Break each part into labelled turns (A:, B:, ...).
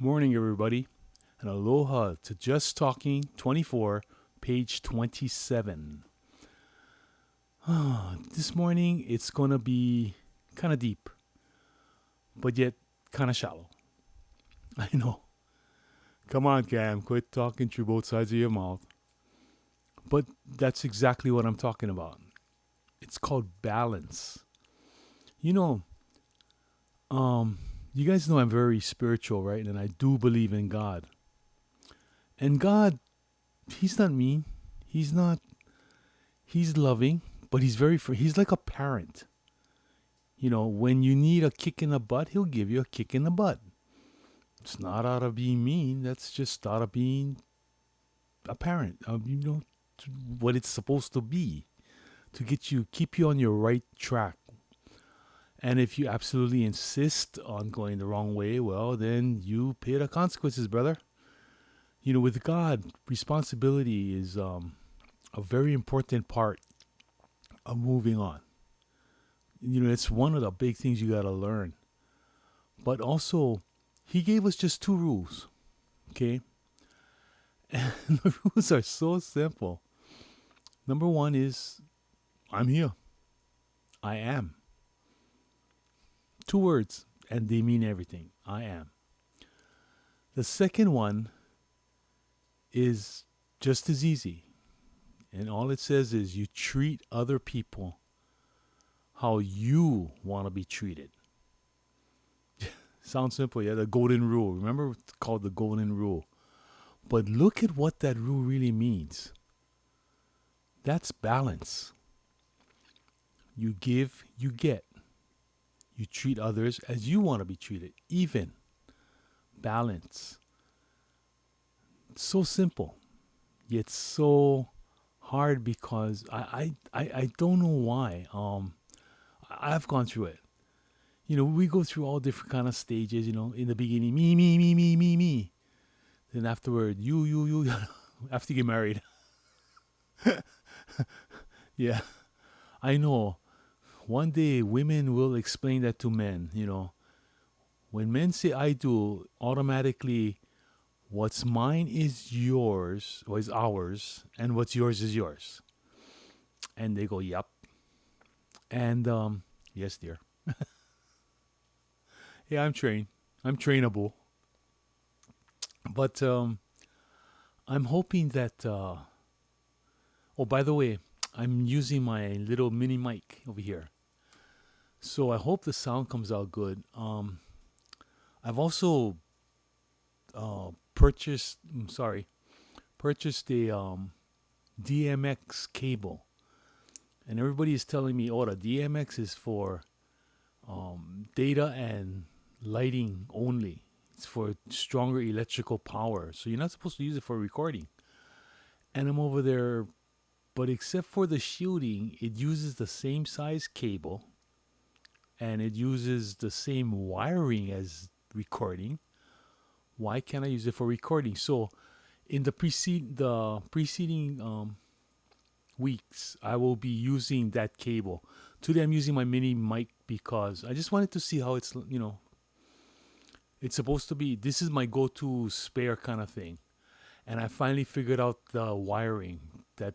A: Morning, everybody, and aloha to Just Talking 24, page 27. This morning, it's going to be kind of deep, but yet kind of shallow. I know. Come on, Cam, quit talking through both sides of your mouth. But that's exactly what I'm talking about. It's called balance. You know, you guys know I'm very spiritual, right? And I do believe in God. And God, He's not mean. He's not, He's loving, but He's like a parent. You know, when you need a kick in the butt, He'll give you a kick in the butt. It's not out of being mean. That's just out of being a parent. What it's supposed to be to keep you on your right track. And if you absolutely insist on going the wrong way, well, then you pay the consequences, brother. You know, with God, responsibility is a very important part of moving on. You know, it's one of the big things you got to learn. But also, He gave us just 2 rules, okay? And the rules are so simple. Number 1 is, I'm here. I am. 2 words, and they mean everything. I am. The second one is just as easy. And all it says is you treat other people how you want to be treated. Sounds simple, yeah? The golden rule. Remember, it's called the golden rule. But look at what that rule really means. That's balance. You give, you get. You treat others as you want to be treated. Even. Balance. So simple. Yet so hard because I don't know why. I've gone through it. You know, we go through all different kind of stages, you know, in the beginning, me. Then afterward, you, after you get married. Yeah, I know. One day, women will explain that to men, you know. When men say I do, automatically, what's mine is yours, or is ours, and what's yours is yours. And they go, yep. And, yes, dear. Yeah, I'm trained. I'm trainable. But I'm hoping that, oh, by the way, I'm using my little mini mic over here. So I hope the sound comes out good. I've also purchased a DMX cable. And everybody is telling me, oh, the DMX is for data and lighting only. It's for stronger electrical power. So you're not supposed to use it for recording. And I'm over there, but except for the shielding, it uses the same size cable and it uses the same wiring as recording. Why can't I use it for recording? So in the preceding weeks, I will be using that cable. Today I'm using my mini mic because I just wanted to see how it's, you know, it's supposed to be. This is my go-to spare kind of thing. And I finally figured out the wiring that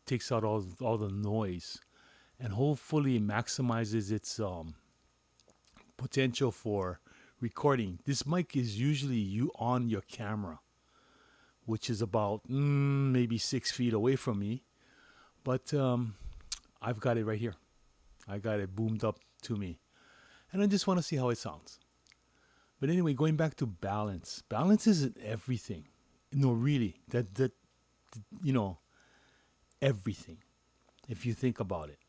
A: takes out all the noise and hopefully maximizes its potential for recording. This mic is usually you on your camera, which is about maybe 6 feet away from me. But I've got it right here. I got it boomed up to me. And I just want to see how it sounds. But anyway, going back to balance. Balance isn't everything. No, really. That you know, everything. If you think about it.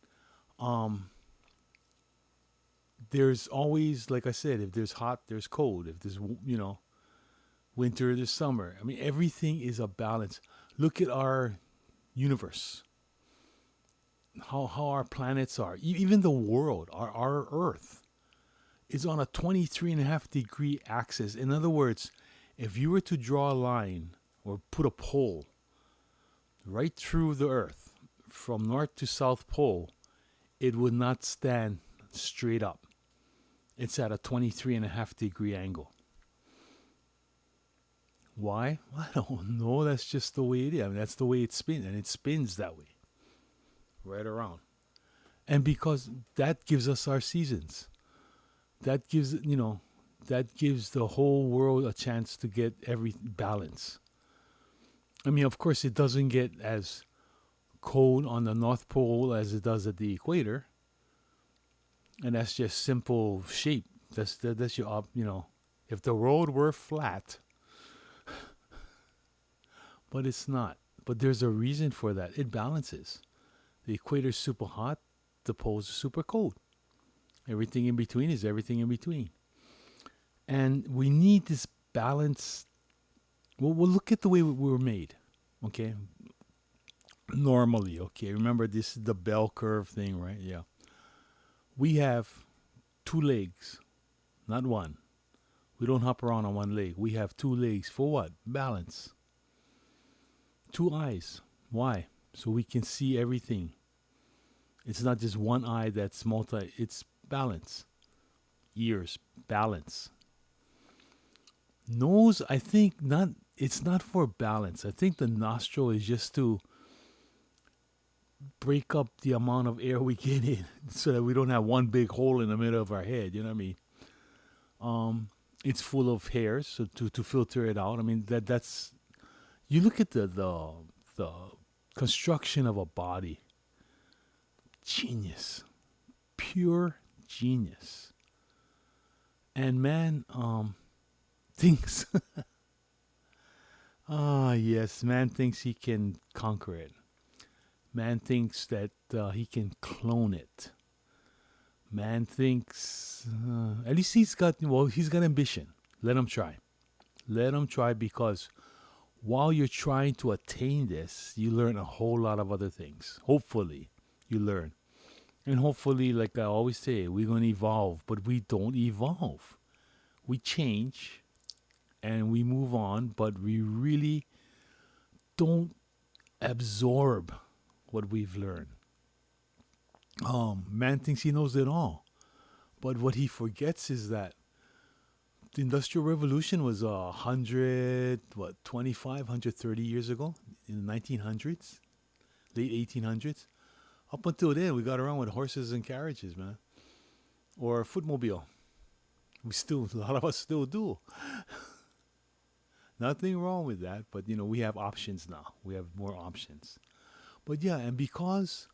A: There's always, like I said, if there's hot, there's cold. If there's, you know, winter, there's summer. I mean, everything is a balance. Look at our universe. How our planets are. Even the world, our Earth, is on a 23.5 degree axis. In other words, if you were to draw a line or put a pole right through the Earth from north to south pole, it would not stand straight up. It's at a 23.5 degree angle. Why? I don't know. That's just the way it is. I mean, that's the way it spins, and it spins that way, right around. And because that gives us our seasons, that gives that gives the whole world a chance to get every balance. I mean, of course, it doesn't get as cold on the North Pole as it does at the equator, and that's just simple shape. That's your If the road were flat, but it's not. But there's a reason for that. It balances. The equator's super hot, the poles are super cold. Everything in between is everything in between. And we need this balance. Well, we'll look at the way we were made. Okay? Normally, okay. Remember, this is the bell curve thing, right? Yeah. We have two legs, not one. We don't hop around on one leg. We have two legs for what? Balance. Two eyes. Why? So we can see everything. It's not just one eye that's it's balance. Ears, balance. Nose, I think not it's not for balance. I think the nostril is just to break up the amount of air we get in so that we don't have one big hole in the middle of our head, you know what I mean? It's full of hairs so to filter it out. I mean that's you look at the construction of a body. Genius. Pure genius. And man thinks yes, man thinks he can conquer it. Man thinks that he can clone it. Man thinks at least he's got ambition. Let him try. Let him try because while you're trying to attain this, you learn a whole lot of other things. Hopefully, you learn. And hopefully, like I always say, we're going to evolve, but we don't evolve. We change and we move on, but we really don't absorb what we've learned. Man thinks he knows it all. But what he forgets is that the Industrial Revolution was 130 years ago in the 1900s, late 1800s. Up until then, we got around with horses and carriages, man, or footmobile. A lot of us still do. Nothing wrong with that, but we have options now. We have more options. But yeah, and because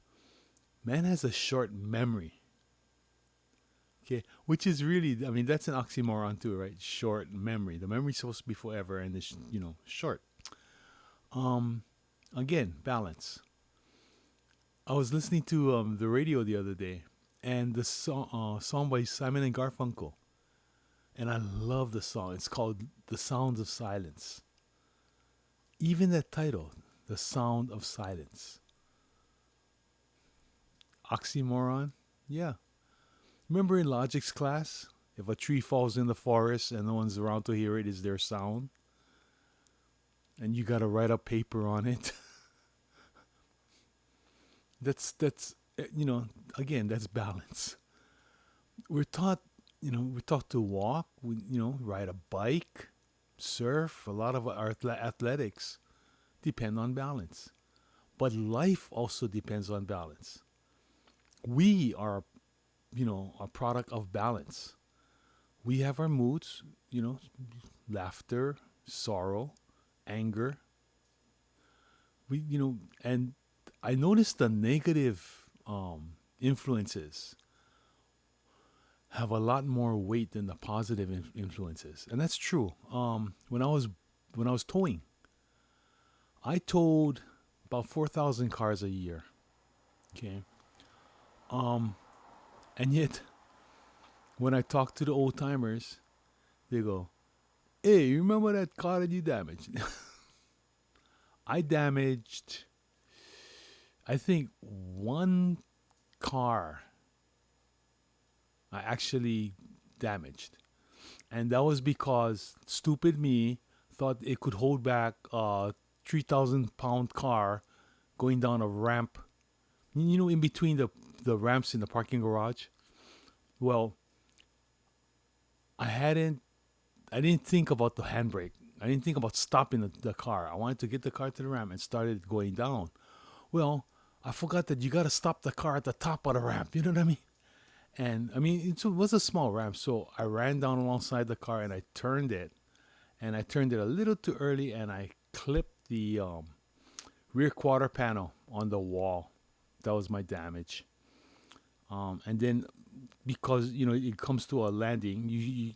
A: man has a short memory, okay, which is really, I mean, that's an oxymoron too, right? Short memory. The memory's supposed to be forever, and it's short. Um, Again, balance. I was listening to the radio the other day, and the song by Simon and Garfunkel, and I love the song. It's called "The Sounds of Silence." Even that title, "The Sound of Silence," oxymoron. Yeah. Remember in logics class, if a tree falls in the forest and no one's around to hear it, is their sound, and you got to write a paper on it. Again, that's balance. We're taught, we're taught to walk, ride a bike, surf. A lot of our athletics depend on balance, but life also depends on balance. We are, a product of balance. We have our moods, laughter, sorrow, anger. And I noticed the negative influences have a lot more weight than the positive influences, and that's true. When I was towing, I towed about 4,000 cars a year. Okay, and yet when I talk to the old timers, they go, "Hey, you remember that car that you damaged?" I damaged, I think, one car I actually damaged. And that was because stupid me thought it could hold back a 3,000 pound car going down a ramp, in between the ramps in the parking garage. Well, I hadn't, I didn't think about the handbrake. I didn't think about stopping the car. I wanted to get the car to the ramp and started going down. Well, I forgot that you got to stop the car at the top of the ramp. You know what I mean? And I mean, it was a small ramp, so I ran down alongside the car and I turned it, and I turned it a little too early, and I clipped the rear quarter panel on the wall. That was my damage. And then because it comes to a landing,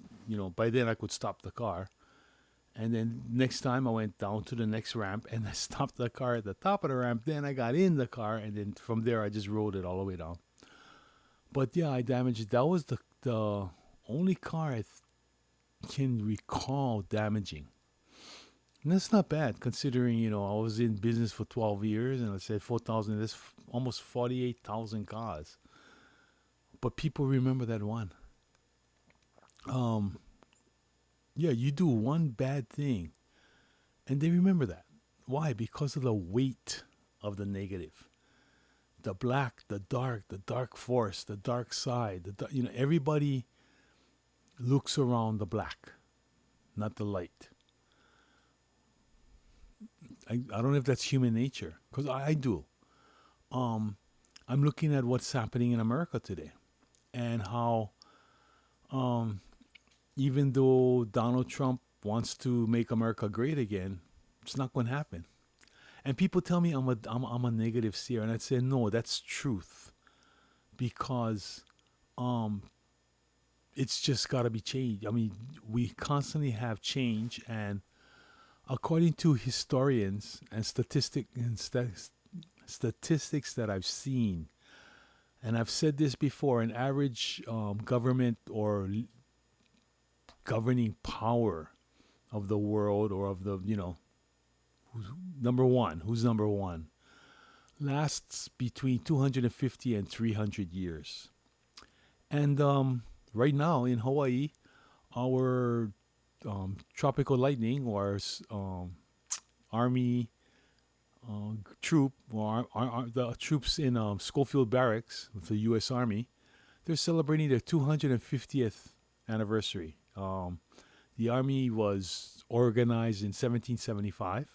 A: by then I could stop the car. And then next time I went down to the next ramp and I stopped the car at the top of the ramp. Then I got in the car, and then from there I just rode it all the way down. But yeah, I damaged it. That was the only car I can recall damaging. And that's not bad considering, I was in business for 12 years and I said 4,000, that's almost 48,000 cars. But people remember that one. Um, yeah, you do one bad thing and they remember that. Why? Because of the weight of the negative. The black, the dark force, the dark side. Everybody looks around the black, not the light. I don't know if that's human nature, because I do. Um, I'm looking at what's happening in America today, and how um, even though Donald Trump wants to make America great again, it's not going to happen. And people tell me I'm a negative seer, and I'd say no, that's truth, because um, it's just got to be changed. I mean, we constantly have change, and according to historians and statistics that I've seen, and I've said this before, an average government or governing power of the world, or of the who's number one, lasts between 250 and 300 years. And right now in Hawaii, our tropical lightning, or army troop, or the troops in Schofield Barracks with the U.S. Army, they're celebrating their 250th anniversary. The Army was organized in 1775,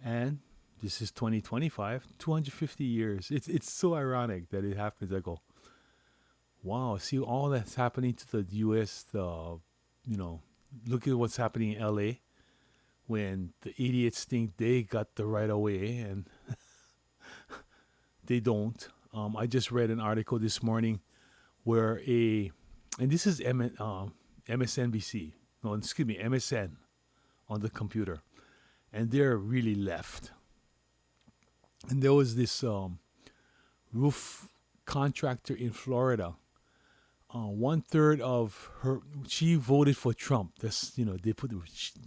A: and this is 2025, 250 years. It's so ironic that it happens. I go, wow, see all that's happening to the U.S. Look at what's happening in L.A. when the idiots think they got the right of way, and they don't. I just read an article this morning where and this is MSNBC, no, excuse me, MSN on the computer, and they're really left. And there was this roof contractor in Florida. 1/3 of her, she voted for Trump. They put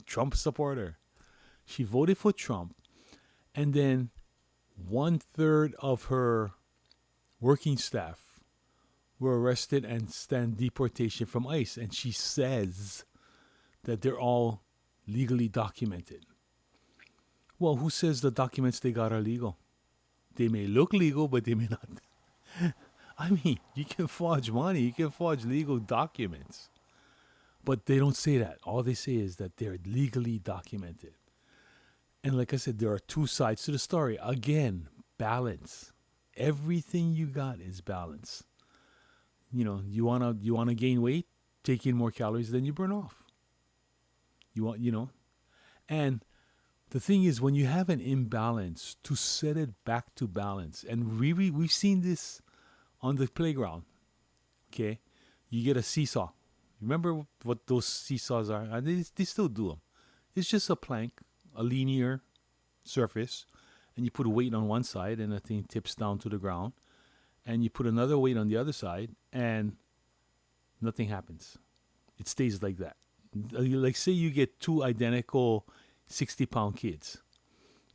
A: Trump supporter. She voted for Trump, and then 1/3 of her working staff were arrested and stand deportation from ICE. And she says that they're all legally documented. Well, who says the documents they got are legal? They may look legal, but they may not. I mean, you can forge money, you can forge legal documents. But they don't say that. All they say is that they're legally documented. And like I said, there are two sides to the story. Again, balance. Everything you got is balance. You wanna gain weight, take in more calories than you burn off. And the thing is, when you have an imbalance, to set it back to balance, and we've seen this on the playground. Okay, you get a seesaw. Remember what those seesaws are? And they still do them. It's just a plank, a linear surface, and you put a weight on one side, and the thing tips down to the ground, and you put another weight on the other side, and nothing happens. It stays like that. Like, say you get two identical 60-pound kids,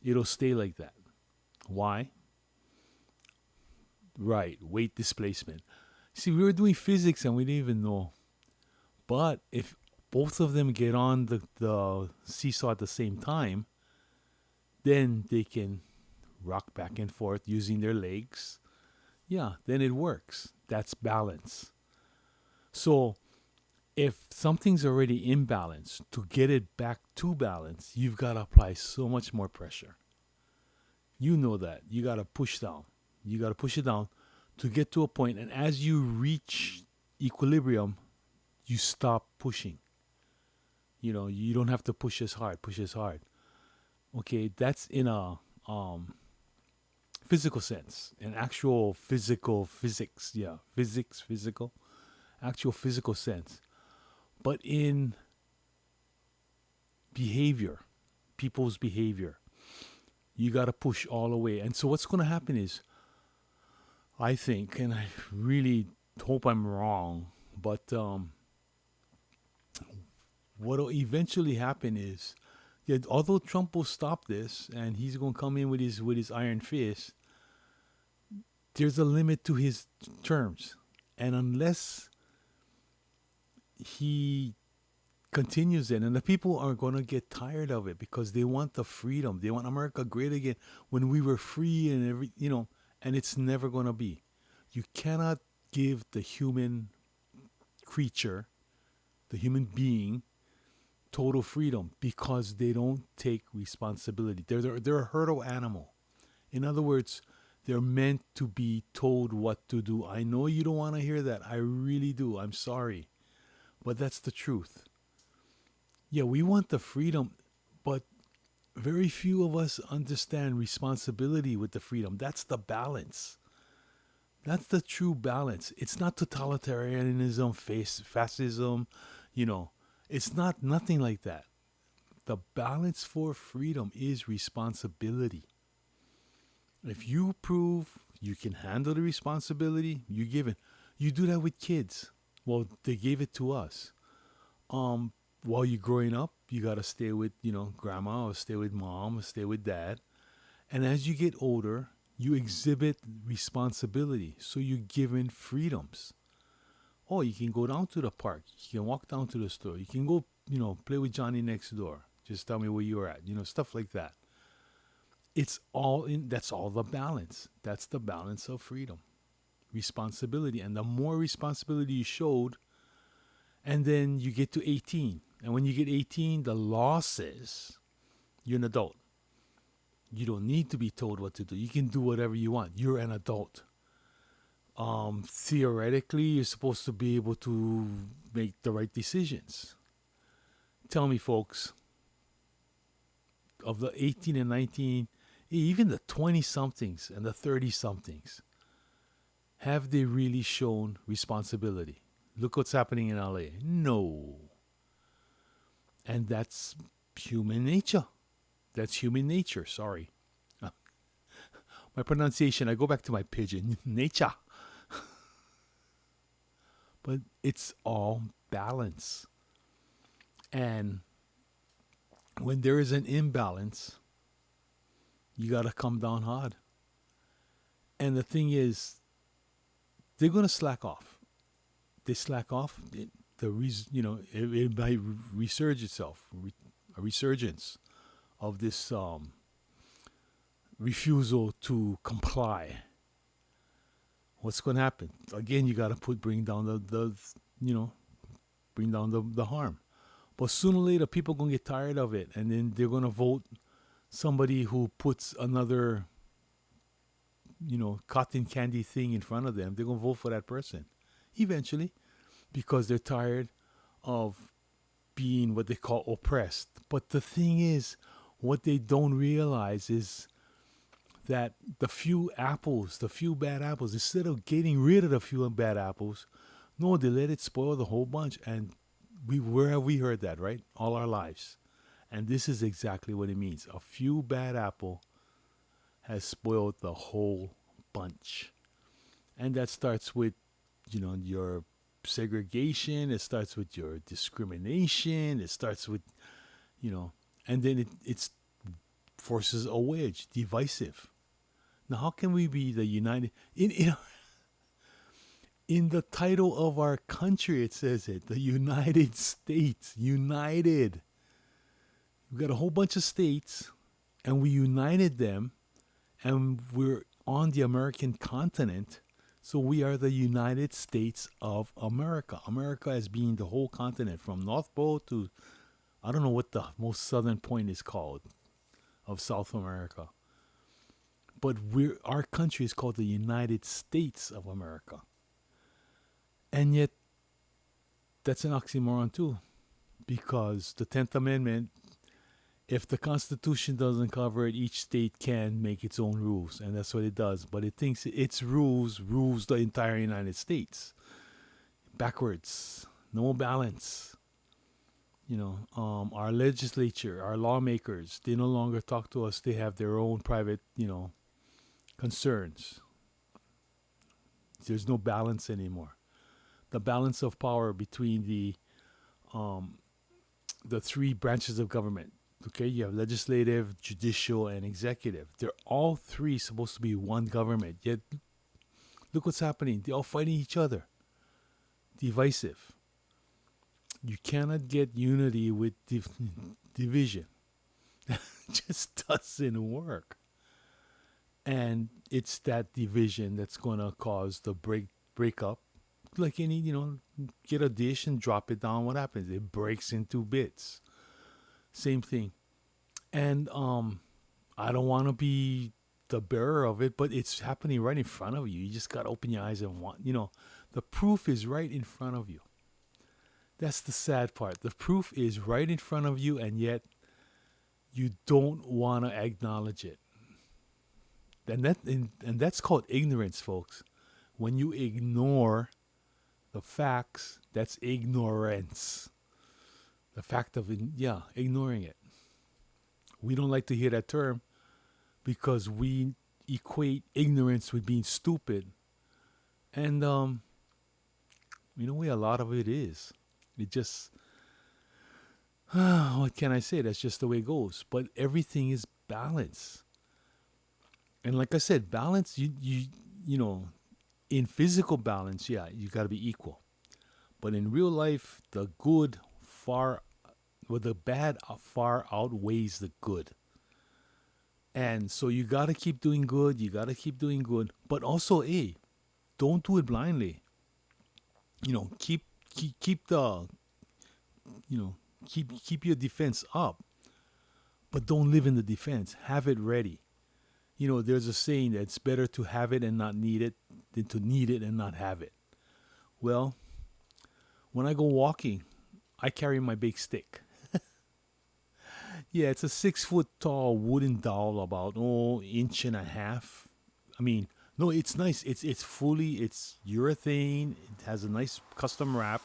A: it'll stay like that. Why? Right, weight displacement. See, we were doing physics and we didn't even know. But if both of them get on the seesaw at the same time, then they can rock back and forth using their legs. Yeah, then it works. That's balance. So if something's already imbalanced, to get it back to balance, you've got to apply so much more pressure. You know that. You got to push down. You got to push it down to get to a point. And as you reach equilibrium, you stop pushing. You don't have to push as hard, push as hard. Okay, that's in a physical sense, an actual physical physics. Yeah, physics, physical, actual physical sense. But in behavior, people's behavior, you got to push all the way. And so what's going to happen is, I think, and I really hope I'm wrong, but what will eventually happen is, yeah, although Trump will stop this and he's going to come in with his iron fist, there's a limit to his terms. And unless he continues it, and the people are going to get tired of it because they want the freedom. They want America great again when we were free and and it's never going to be. You cannot give the human creature, the human being, total freedom because they don't take responsibility. They're a herdle animal. In other words, they're meant to be told what to do. I know you don't want to hear that. I really do. I'm sorry. But that's the truth. Yeah, we want the freedom, but very few of us understand responsibility with the freedom. That's the balance. That's the true balance. It's not totalitarianism, fascism, It's not nothing like that. The balance for freedom is responsibility. If you prove you can handle the responsibility, you give it. You do that with kids. Well, they gave it to us. While you're growing up, you gotta stay with, grandma or stay with mom or stay with dad. And as you get older, you exhibit responsibility. So you're given freedoms. Oh, you can go down to the park. You can walk down to the store. You can go, play with Johnny next door. Just tell me where you're at. Stuff like that. That's all the balance. That's the balance of freedom. Responsibility. And the more responsibility you showed, and then you get to 18. And when you get 18, the law says you're an adult. You don't need to be told what to do. You can do whatever you want. You're an adult. Theoretically, you're supposed to be able to make the right decisions. Tell me, folks, of the 18 and 19, even the 20-somethings and the 30-somethings, have they really shown responsibility? Look what's happening in LA. No. And that's human nature. That's human nature, sorry. My pronunciation, I go back to my pidgin. Nature. But it's all balance. And when there is an imbalance, you got to come down hard. And the thing is, they're going to slack off. They slack off, it might resurge itself, a resurgence of this refusal to comply. What's going to happen? Again, you got to bring down the harm. But sooner or later, people are going to get tired of it, and then they're going to vote somebody who puts another, cotton candy thing in front of them. They're going to vote for that person eventually, because they're tired of being what they call oppressed. But the thing is, what they don't realize is that the few bad apples, instead of getting rid of the few bad apples, no, they let it spoil the whole bunch. And where have we heard that, right? All our lives. And this is exactly what it means. A few bad apple has spoiled the whole bunch. And that starts with, your segregation. It starts with your discrimination. It starts with, and then it's forces a wedge, divisive. Now, how can we be the united? In the title of our country, it says it, the United States, united. We've got a whole bunch of states, and we united them, and we're on the American continent. So we are the United States of America. America as being the whole continent from North Pole to I don't know what the most southern point is called of South America. But our country is called the United States of America. And yet that's an oxymoron too. Because the 10th Amendment, if the Constitution doesn't cover it, each state can make its own rules, and that's what it does. But it thinks its rules the entire United States. Backwards, no balance. Our legislature, our lawmakers, they no longer talk to us. They have their own private, concerns. There's no balance anymore. The balance of power between the three branches of government. Okay, you have legislative, judicial, and executive. They're all three supposed to be one government. Yet, look what's happening. They're all fighting each other. Divisive. You cannot get unity with division. Just doesn't work. And it's that division that's going to cause the breakup. Like any, get a dish and drop it down. What happens? It breaks into bits. Same thing. And I don't want to be the bearer of it, but it's happening right in front of you. You just got to open your eyes and the proof is right in front of you. That's the sad part. The proof is right in front of you, and yet you don't want to acknowledge it. And that's called ignorance, folks. When you ignore the facts, that's ignorance. The fact of ignoring it. We don't like to hear that term because we equate ignorance with being stupid. And in a way, a lot of it is. It just, what can I say? That's just the way it goes. But everything is balance. And like I said, balance, in physical balance, you got to be equal. But in real life, the bad far outweighs the good. And so you got to keep doing good. You got to keep doing good. But also, don't do it blindly. Keep the, keep your defense up. But don't live in the defense. Have it ready. There's a saying that it's better to have it and not need it than to need it and not have it. Well, when I go walking, I carry my big stick. Yeah, it's a 6-foot tall wooden dowel, about inch and a half. I mean, no, it's nice. It's urethane. It has a nice custom wrap.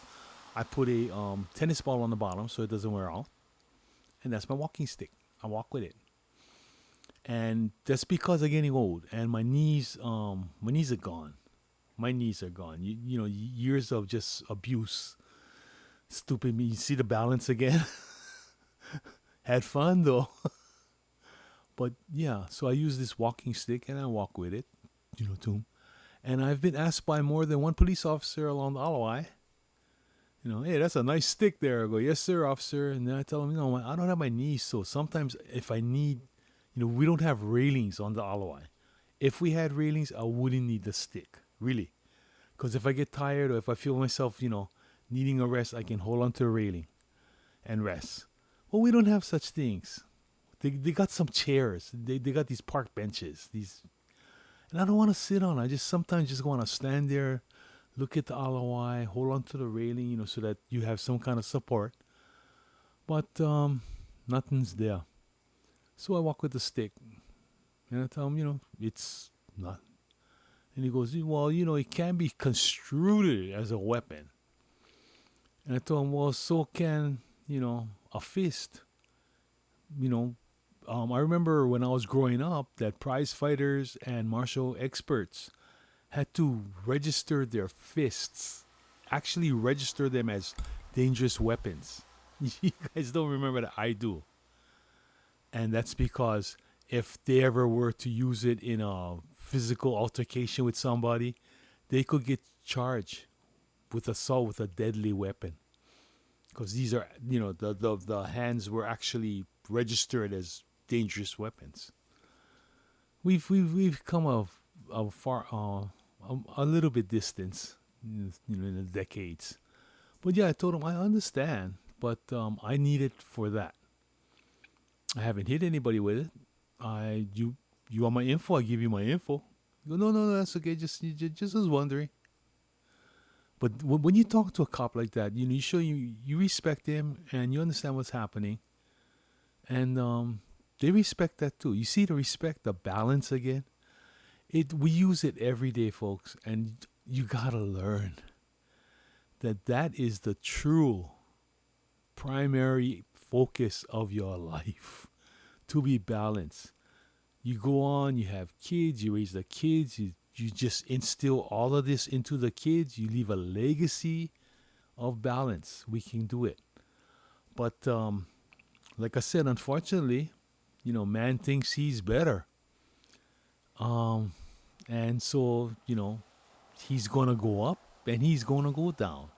A: I put a tennis ball on the bottom so it doesn't wear out, and that's my walking stick. I walk with it, and that's because I'm getting old, and my knees are gone. My knees are gone. Years of just abuse. Stupid me. You see the balance again? Had fun though. But yeah, so I use this walking stick and I walk with it, too. And I've been asked by more than one police officer along the Alawai, hey, that's a nice stick there. I go, yes, sir, officer. And then I tell them, no, I don't have my knees. So sometimes if I need, we don't have railings on the Alawai. If we had railings, I wouldn't need the stick, really. Because if I get tired or if I feel myself, needing a rest, I can hold on to a railing and rest. Well, we don't have such things. They got some chairs. They got these park benches. And I don't want to sit on. I just sometimes just want to stand there, look at the Alawai, hold on to the railing, so that you have some kind of support. But nothing's there. So I walk with the stick. And I tell him, it's not. And he goes, well, it can be construed as a weapon. And I told him, well, so can, a fist. I remember when I was growing up that prize fighters and martial experts had to register their fists, actually register them as dangerous weapons. You guys don't remember that? I do. And that's because if they ever were to use it in a physical altercation with somebody, they could get charged with assault with a deadly weapon. Because these are, the hands were actually registered as dangerous weapons. We've come a a little bit distance, in the decades. But yeah, I told him I understand, but I need it for that. I haven't hit anybody with it. I you want my info? I give you my info. You go, no, no, no, that's okay. Just was wondering. But when you talk to a cop like that, you show you respect him and you understand what's happening, and they respect that too. You see the respect, the balance again. We use it every day, folks, and you gotta learn that is the true primary focus of your life, to be balanced. You go on, you have kids, you raise the kids, you just instill all of this into the kids, you leave a legacy of balance. We can do it. But like I said, unfortunately, man thinks he's better. Um, and so, he's going to go up and he's going to go down.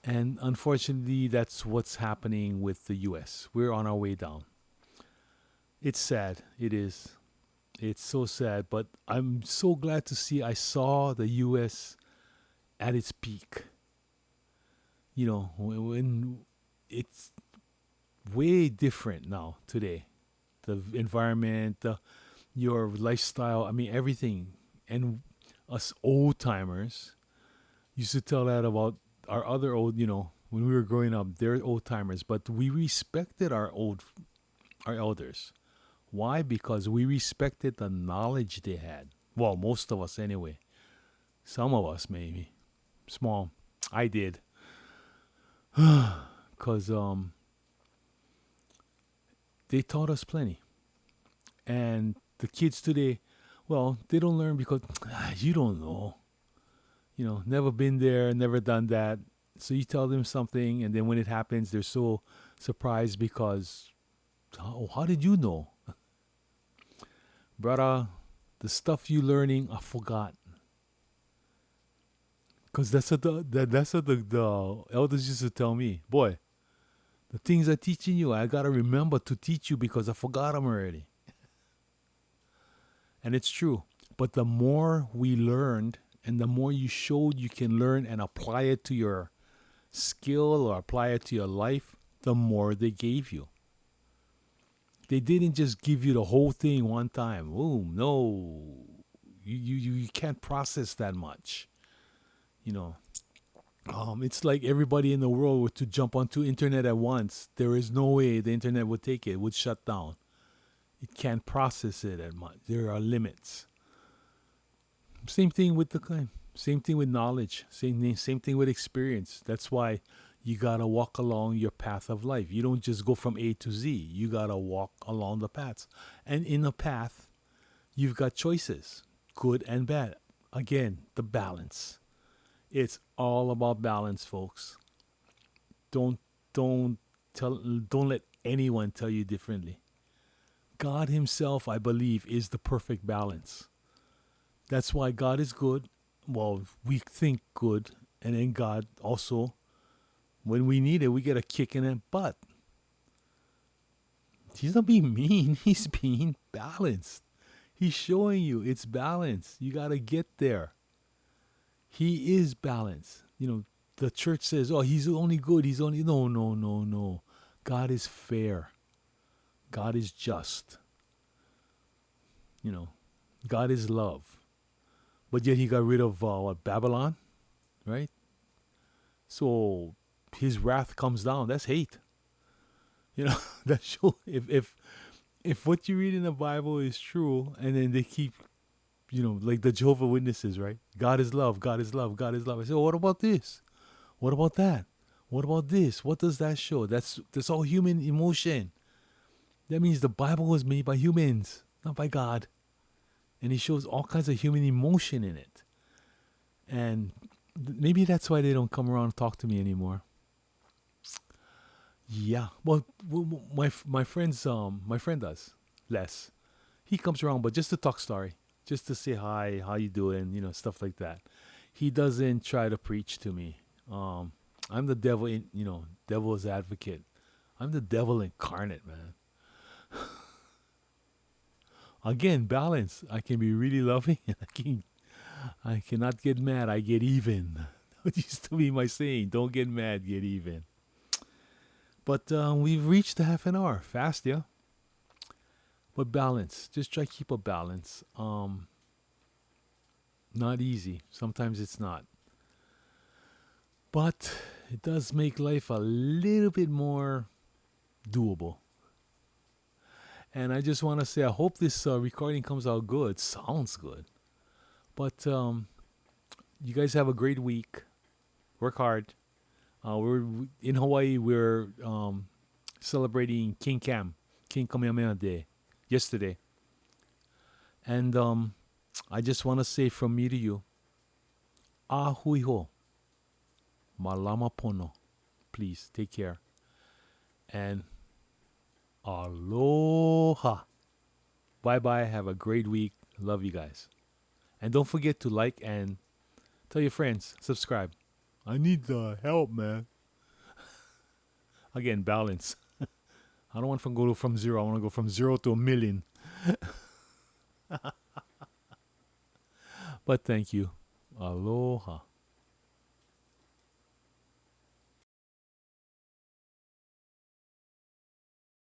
A: And unfortunately, that's what's happening with the US. We're on our way down. It's sad. It is. It's so sad. But I'm so glad to see I saw the US at its peak. When it's way different now today. The environment, your lifestyle, I mean, everything. And us old timers used to tell that about our other old, when we were growing up, they're old timers, but we respected our elders. Why? Because we respected the knowledge they had. Well, most of us anyway. Some of us maybe. Small. I did. Because they taught us plenty. And the kids today, well, they don't learn because you don't know. Never been there, never done that. So you tell them something, and then when it happens, they're so surprised because, oh, how did you know? Brother, the stuff you learning, I forgot. Because that's what the elders used to tell me. Boy, the things I'm teaching you, I got to remember to teach you because I forgot them already. And it's true. But the more we learned and the more you showed you can learn and apply it to your skill or apply it to your life, the more they gave you. They didn't just give you the whole thing one time. Oh, no. You can't process that much. It's like everybody in the world were to jump onto internet at once. There is no way the internet would take it. It would shut down. It can't process it at much. There are limits. Same thing with the claim. Same thing with knowledge. Same thing with experience. That's why you gotta walk along your path of life. You don't just go from A to Z. You gotta walk along the paths. And in the path, you've got choices, good and bad. Again, the balance. It's all about balance, folks. Don't don't don't let anyone tell you differently. God himself, I believe, is the perfect balance. That's why God is good. Well, we think good, and then God also, when we need it, we get a kick in the butt. He's not being mean. He's being balanced. He's showing you it's balanced. You got to get there. He is balanced. The church says, oh, he's only good. He's only. No, no, no, no. God is fair. God is just. God is love. But yet he got rid of Babylon, right? So his wrath comes down. That's hate. That show if what you read in the Bible is true, and then they keep, like the Jehovah Witnesses, right? God is love. God is love. God is love. I say, oh, what about this? What about that? What about this? What does that show? That's all human emotion. That means the Bible was made by humans, not by God. And he shows all kinds of human emotion in it. And maybe that's why they don't come around and talk to me anymore. Yeah. Well, my friend does. Les. He comes around, but just to talk story. Just to say hi, how you doing, stuff like that. He doesn't try to preach to me. I'm the devil devil's advocate. I'm the devil incarnate, man. Again, balance. I can be really loving and I cannot get mad. I get even. It used to be my saying. Don't get mad. Get even. But we've reached the half an hour. Fast, yeah. But balance. Just try to keep a balance. Not easy. Sometimes it's not. But it does make life a little bit more doable. And I just want to say, I hope this recording comes out good. Sounds good. But you guys have a great week. Work hard. We're in Hawaii. We're celebrating King Kamehameha Day, yesterday. And I just want to say from me to you, ahui ho, malama pono. Please take care. And aloha. Bye bye. Have a great week. Love you guys. And don't forget to like and tell your friends. Subscribe. I need the help, man. Again, balance. I don't want to go from zero. I want to go from 0 to 1,000,000. But thank you. Aloha.